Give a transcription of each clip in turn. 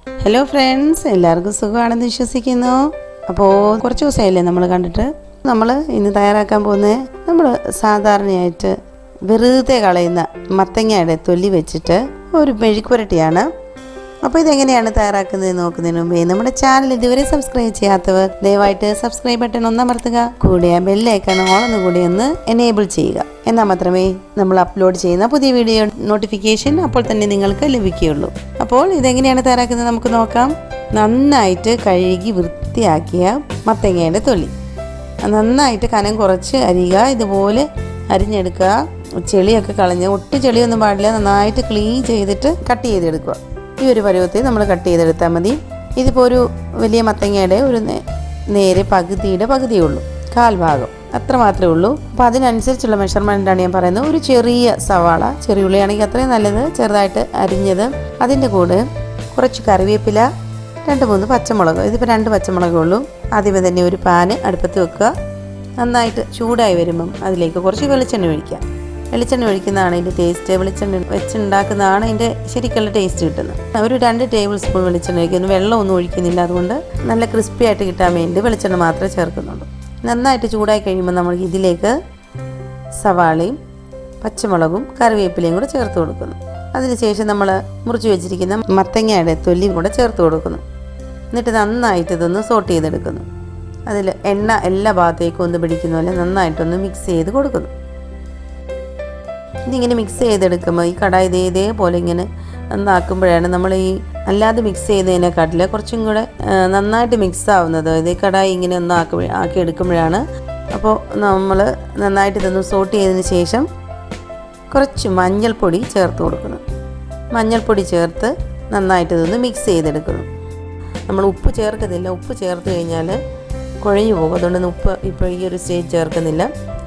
Hello friends, എല്ലാവർക്കും സുഖമാണെന്ന് വിശ്വസിക്കുന്നു. അപ്പോൾ കുറച്ച് ദിവസമായില്ലേ നമ്മൾ കണ്ടിട്ട്. നമ്മൾ ഇന്ന് തയ്യാറാക്കാൻ പോകുന്നത് നമ്മൾ സാധാരണയായിട്ട് വെറുതെ കളയുന്ന മത്തങ്ങയുടെ തൊലി വെച്ചിട്ട് ഒരു മെഴുക്കുവരട്ടിയാണ്. അപ്പോൾ ഇതെങ്ങനെയാണ് തയ്യാറാക്കുന്നത് നോക്കുന്നതിന് മുമ്പേ നമ്മുടെ ചാനൽ ഇതുവരെ സബ്സ്ക്രൈബ് ചെയ്യാത്തവർ ദയവായിട്ട് സബ്സ്ക്രൈബ് ബട്ടൺ ഒന്ന് അമർത്തുക. കൂടെ ആ ബെല്ലൈക്കൺ ഓളൊന്ന് കൂടി ഒന്ന് എനേബിൾ ചെയ്യുക. എന്നാൽ മാത്രമേ നമ്മൾ അപ്ലോഡ് ചെയ്യുന്ന പുതിയ വീഡിയോ നോട്ടിഫിക്കേഷൻ അപ്പോൾ തന്നെ നിങ്ങൾക്ക് ലഭിക്കുകയുള്ളൂ. അപ്പോൾ ഇതെങ്ങനെയാണ് തയ്യാറാക്കുന്നത് നമുക്ക് നോക്കാം. നന്നായിട്ട് കഴുകി വൃത്തിയാക്കിയ മത്തങ്ങയുടെ തൊലി നന്നായിട്ട് കനം കുറച്ച് അരിയുക. ഇതുപോലെ അരിഞ്ഞെടുക്കുക. ചെളിയൊക്കെ കളഞ്ഞ് ഒട്ടും ചെളിയൊന്നും പാടില്ല. നന്നായിട്ട് ക്ലീൻ ചെയ്തിട്ട് കട്ട് ചെയ്തെടുക്കുക. ഈ ഒരു പരുവത്തിൽ നമ്മൾ കട്ട് ചെയ്തെടുത്താൽ മതി. ഇതിപ്പോൾ ഒരു വലിയ മത്തങ്ങയുടെ ഒരു നേരെ പകുതിയേ ഉള്ളൂ, കാൽഭാഗം അത്ര മാത്രമേ ഉള്ളൂ. അപ്പോൾ അതിനനുസരിച്ചുള്ള മെഷർമെൻറ്റാണ് ഞാൻ പറയുന്നത്. ഒരു ചെറിയ സവാള, ചെറിയ ഉള്ളിയാണെങ്കിൽ അത്രയും നല്ലത്, ചെറുതായിട്ട് അരിഞ്ഞത്. അതിൻ്റെ കൂടെ കുറച്ച് കറിവേപ്പില, 2-3 പച്ചമുളക്. ഇതിപ്പോൾ 2 പച്ചമുളകേ ഉള്ളൂ. ആദ്യമേ തന്നെ ഒരു പാന് അടുപ്പത്ത് വെക്കുക. നന്നായിട്ട് ചൂടായി വരുമ്പം അതിലേക്ക് കുറച്ച് വെളിച്ചെണ്ണ ഒഴിക്കുക. വെളിച്ചെണ്ണ ഒഴിക്കുന്നതാണ് ഇതിൻ്റെ ടേസ്റ്റ്. വെളിച്ചെണ്ണ വെച്ചുണ്ടാക്കുന്നതാണ് ഇതിൻ്റെ ശരിക്കുള്ള ടേസ്റ്റ് കിട്ടുന്നത്. ഒരു 2 ടേബിൾ സ്പൂൺ വെളിച്ചെണ്ണ ഒഴിക്കുന്നു. വെള്ളമൊന്നും ഒഴിക്കുന്നില്ല. അതുകൊണ്ട് നല്ല ക്രിസ്പി ആയിട്ട് കിട്ടാൻ വേണ്ടി വെളിച്ചെണ്ണ മാത്രമേ ചേർക്കുന്നുള്ളൂ. നന്നായിട്ട് ചൂടായി കഴിയുമ്പോൾ നമ്മൾ ഇതിലേക്ക് സവാളയും പച്ചമുളകും കറിവേപ്പിലയും കൂടെ ചേർത്ത് കൊടുക്കുന്നു. അതിനുശേഷം നമ്മൾ മുറിച്ച് വെച്ചിരിക്കുന്ന മത്തങ്ങയുടെ തൊലിയും കൂടെ ചേർത്ത് കൊടുക്കുന്നു. എന്നിട്ട് നന്നായിട്ട് ഇതൊന്ന് സോട്ട് ചെയ്തെടുക്കുന്നു. അതിൽ എണ്ണ എല്ലാ ഭാഗത്തേക്കും ഒന്ന് പിടിക്കുന്ന പോലെ നന്നായിട്ടൊന്ന് മിക്സ് ചെയ്ത് കൊടുക്കുന്നു. ഇതിങ്ങനെ മിക്സ് ചെയ്തെടുക്കുമ്പോൾ ഈ കടായി ഇതേപോലെ ഇങ്ങനെ ഒന്നാക്കുമ്പോഴാണ് നമ്മൾ ഈ അല്ലാതെ മിക്സ് ചെയ്തതിനെക്കാട്ടിൽ കുറച്ചും കൂടെ നന്നായിട്ട് മിക്സ് ആവുന്നത്. ഇതേ കടായി ഇങ്ങനെ ഒന്ന് ആക്കി എടുക്കുമ്പോഴാണ്. അപ്പോൾ നമ്മൾ നന്നായിട്ട് ഇതൊന്ന് സോട്ട് ചെയ്തതിന് ശേഷം കുറച്ച് മഞ്ഞൾപ്പൊടി ചേർത്ത് കൊടുക്കുന്നു. മഞ്ഞൾപ്പൊടി ചേർത്ത് നന്നായിട്ട് ഇതൊന്ന് മിക്സ് ചെയ്തെടുക്കുന്നു. നമ്മൾ ഉപ്പ് ചേർക്കുന്നില്ല. ഉപ്പ് ചേർത്ത് കഴിഞ്ഞാൽ കുഴഞ്ഞു പോകും. അതുകൊണ്ട് ഉപ്പ് ഇപ്പോൾ ഈ ഒരു സ്റ്റേജ് ചേർക്കുന്നില്ല.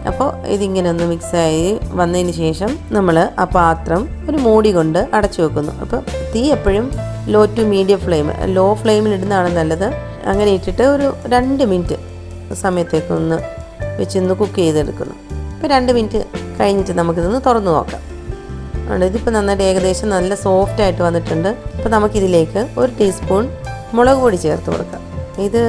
അപ്പോൾ ഇതിങ്ങനെ ഒന്ന് മിക്സായി വന്നതിന് ശേഷം നമ്മൾ ആ പാത്രം ഒരു മൂടി കൊണ്ട് അടച്ചു വെക്കുന്നു. അപ്പോൾ തീ എപ്പോഴും low to medium flame, low ഫ്ലെയിമിൽ ഇടുന്നതാണ് നല്ലത്. അങ്ങനെ ഇട്ടിട്ട് ഒരു 2 മിനിറ്റ് സമയത്തേക്കൊന്ന് വെച്ചൊന്ന് കുക്ക് ചെയ്തെടുക്കുന്നു. ഇപ്പോൾ 2 മിനിറ്റ് കഴിഞ്ഞിട്ട് നമുക്കിതൊന്ന് തുറന്ന് നോക്കാം. ഇതിപ്പോൾ നന്നായിട്ട് ഏകദേശം നല്ല സോഫ്റ്റായിട്ട് വന്നിട്ടുണ്ട്. അപ്പോൾ നമുക്കിതിലേക്ക് 1 ടീസ്പൂൺ മുളക് പൊടി ചേർത്ത് കൊടുക്കാം. ഇത്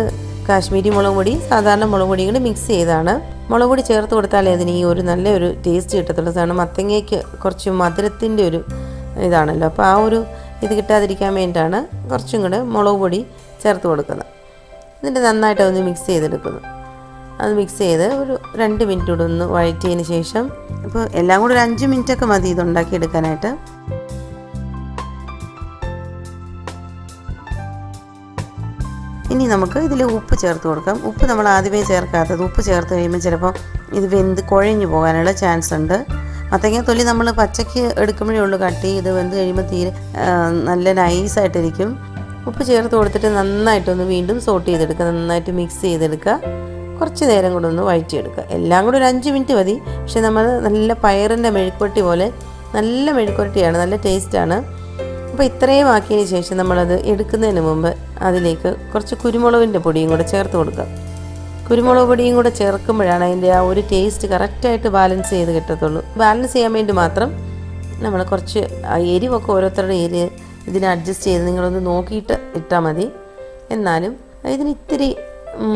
കാശ്മീരി മുളക് പൊടി, സാധാരണ മുളക് പൊടി കൂടി മിക്സ് ചെയ്താണ്. മുളക് പൊടി ചേർത്ത് കൊടുത്താലേ അതിന് ഈ ഒരു നല്ലൊരു ടേസ്റ്റ് കിട്ടത്തുള്ളൂ. കാരണം മത്തങ്ങയ്ക്ക് കുറച്ച് മധുരത്തിൻ്റെ ഒരു ഇതാണല്ലോ. അപ്പോൾ ആ ഒരു ഇത് കിട്ടാതിരിക്കാൻ വേണ്ടിയിട്ടാണ് കുറച്ചും കൂടെ മുളക് പൊടി ചേർത്ത് കൊടുക്കുന്നത്. എന്നിട്ട് നന്നായിട്ട് ഒന്ന് മിക്സ് ചെയ്തെടുക്കുന്നു. അത് മിക്സ് ചെയ്ത് ഒരു 2 മിനിറ്റ് കൂടെ ഒന്ന് വഴറ്റിയതിന് ശേഷം, ഇപ്പോൾ എല്ലാം കൂടെ ഒരു 5 മിനിറ്റൊക്കെ മതി ഇതുണ്ടാക്കി എടുക്കാനായിട്ട്. ഇനി നമുക്ക് ഇതിൽ ഉപ്പ് ചേർത്ത് കൊടുക്കാം. ഉപ്പ് നമ്മൾ ആദ്യമേ ചേർക്കാത്തത്. ഉപ്പ് ചേർത്ത് കഴിയുമ്പോൾ ചിലപ്പോൾ ഇത് വെന്ത് കുഴഞ്ഞു പോകാനുള്ള ചാൻസ് ഉണ്ട്. മത്തങ്ങ തൊലി നമ്മൾ പച്ചയ്ക്ക് എടുക്കുമ്പോഴേ ഉള്ളൂ കട്ടി. ഇത് വെന്ത് കഴിയുമ്പോൾ തീരെ നല്ല നൈസായിട്ടിരിക്കും. ഉപ്പ് ചേർത്ത് കൊടുത്തിട്ട് നന്നായിട്ടൊന്ന് വീണ്ടും സോട്ട് ചെയ്തെടുക്കുക. നന്നായിട്ട് മിക്സ് ചെയ്തെടുക്കുക. കുറച്ച് നേരം കൂടെ ഒന്ന് വഴറ്റിയെടുക്കുക. എല്ലാം കൂടെ ഒരു 5 മിനിറ്റ് മതി. പക്ഷേ നമ്മൾ നല്ല പയറിൻ്റെ മെഴുക്കുവരട്ടി പോലെ നല്ല മെഴുക്കുവരട്ടിയാണ്, നല്ല ടേസ്റ്റാണ്. അപ്പോൾ ഇത്രയും ആക്കിയതിന് ശേഷം നമ്മളത് എടുക്കുന്നതിന് മുമ്പ് അതിലേക്ക് കുറച്ച് കുരുമുളകിൻ്റെ പൊടിയും കൂടെ ചേർത്ത് കൊടുക്കുക. കുരുമുളക് പൊടിയും കൂടെ ചേർക്കുമ്പോഴാണ് അതിൻ്റെ ആ ഒരു ടേസ്റ്റ് കറക്റ്റായിട്ട് ബാലൻസ് ചെയ്ത് കിട്ടത്തുള്ളൂ. ബാലൻസ് ചെയ്യാൻ വേണ്ടി മാത്രം നമ്മൾ കുറച്ച് എരിവൊക്കെ ഓരോരുത്തരുടെ ഇതിനെ അഡ്ജസ്റ്റ് ചെയ്ത് നിങ്ങളൊന്ന് നോക്കിയിട്ട് ഇട്ടാൽ മതി. എന്നാലും ഇതിന് ഇത്തിരി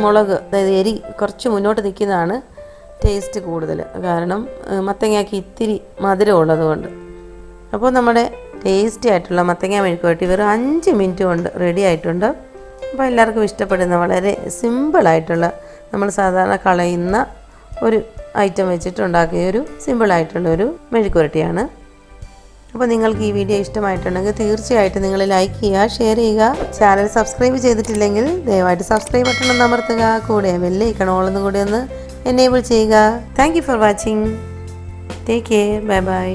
മുളക്, അതായത് എരി കുറച്ച് മുന്നോട്ട് നിൽക്കുന്നതാണ് ടേസ്റ്റ് കൂടുതൽ. കാരണം മത്തങ്ങയ്ക്ക് ഇത്തിരി മധുരം ഉള്ളതുകൊണ്ട്. അപ്പോൾ നമ്മുടെ ടേസ്റ്റി ആയിട്ടുള്ള മത്തങ്ങ മെഴുക്കുവരട്ടി വെറും 5 മിനിറ്റ് കൊണ്ട് റെഡി ആയിട്ടുണ്ട്. അപ്പോൾ എല്ലാവർക്കും ഇഷ്ടപ്പെടുന്ന വളരെ സിമ്പിളായിട്ടുള്ള, നമ്മൾ സാധാരണ കളയുന്ന ഒരു ഐറ്റം വെച്ചിട്ടുണ്ടാക്കിയ ഒരു സിമ്പിളായിട്ടുള്ളൊരു മെഴുക്കുവരട്ടിയാണ്. അപ്പോൾ നിങ്ങൾക്ക് ഈ വീഡിയോ ഇഷ്ടമായിട്ടുണ്ടെങ്കിൽ തീർച്ചയായിട്ടും നിങ്ങൾ ലൈക്ക് ചെയ്യുക, ഷെയർ ചെയ്യുക. ചാനൽ സബ്സ്ക്രൈബ് ചെയ്തിട്ടില്ലെങ്കിൽ ദയവായിട്ട് സബ്സ്ക്രൈബ് ബട്ടൺ ഒന്ന് അമർത്തുക. കൂടെ ബെല്ലൈക്കൺ ഓളൊന്നും കൂടി ഒന്ന് എനേബിൾ ചെയ്യുക. Thank you for watching. Take care. Bye bye.